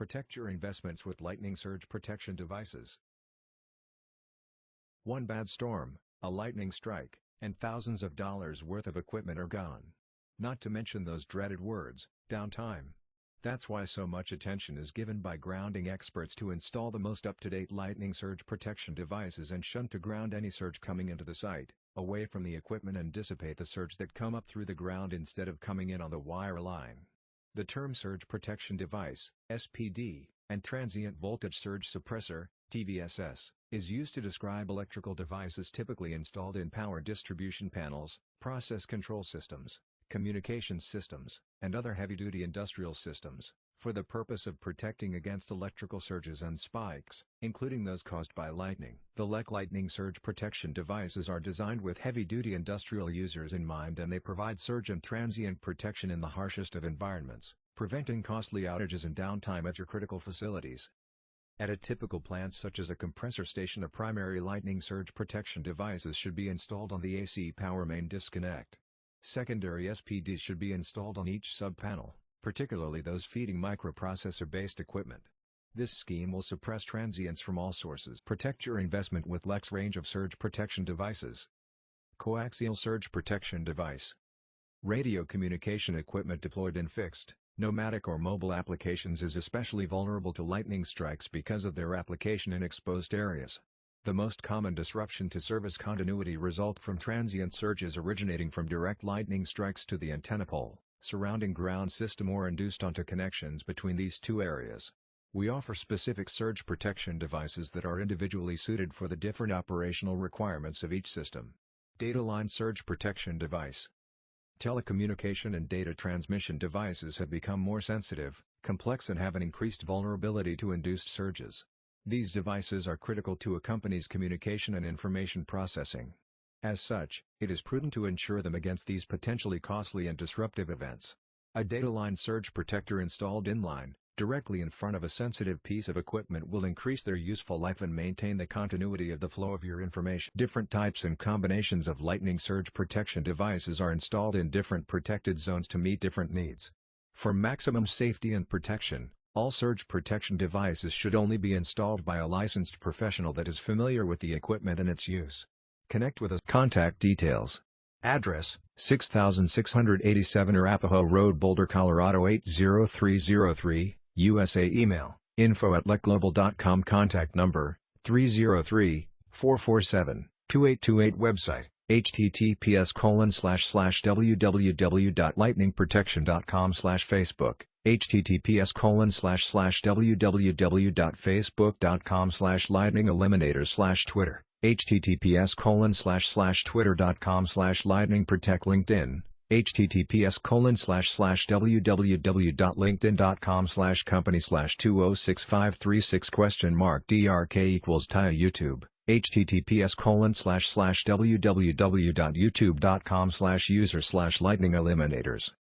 Protect your investments with lightning surge protection devices. One bad storm, a lightning strike, and thousands of dollars worth of equipment are gone. Not to mention those dreaded words, downtime. That's why so much attention is given by grounding experts to install the most up-to-date lightning surge protection devices and shunt to ground any surge coming into the site, away from the equipment, and dissipate the surge that come up through the ground instead of coming in on the wire line. The term surge protection device, SPD, and transient voltage surge suppressor, TVSS, is used to describe electrical devices typically installed in power distribution panels, process control systems, communications systems, and other heavy-duty industrial systems, for the purpose of protecting against electrical surges and spikes, including those caused by lightning. The LEC lightning surge protection devices are designed with heavy-duty industrial users in mind, and they provide surge and transient protection in the harshest of environments, preventing costly outages and downtime at your critical facilities. At a typical plant such as a compressor station, a primary lightning surge protection devices should be installed on the AC power main disconnect. Secondary SPDs should be installed on each sub-panel, particularly those feeding microprocessor-based equipment. This scheme will suppress transients from all sources. Protect your investment with LEC's range of surge protection devices. Coaxial surge protection device. Radio communication equipment deployed in fixed, nomadic or mobile applications is especially vulnerable to lightning strikes because of their application in exposed areas. The most common disruption to service continuity result from transient surges originating from direct lightning strikes to the antenna pole, surrounding ground system, or induced onto connections between these two areas. We offer specific surge protection devices that are individually suited for the different operational requirements of each system. Data line surge protection device. Telecommunication and data transmission devices have become more sensitive, complex, and have an increased vulnerability to induced surges. These devices are critical to a company's communication and information processing. As such, it is prudent to insure them against these potentially costly and disruptive events. A data line surge protector installed inline, directly in front of a sensitive piece of equipment, will increase their useful life and maintain the continuity of the flow of your information. Different types and combinations of lightning surge protection devices are installed in different protected zones to meet different needs. For maximum safety and protection, all surge protection devices should only be installed by a licensed professional that is familiar with the equipment and its use. Connect with us. Contact details. Address: 6687 Arapahoe Road, Boulder, Colorado 80303, USA. Email: info@lecglobal.com. Contact number: 303-447-2828. Website: https://www.lightningprotection.com. Facebook: https://www.facebook.com/lightning-eliminators. Twitter: https://twitter.com/lightningprotect. LinkedIn: https://www.linkedin.com/company/206536?drk=Taya. YouTube: https://www.youtube.com/user/lightning-eliminators.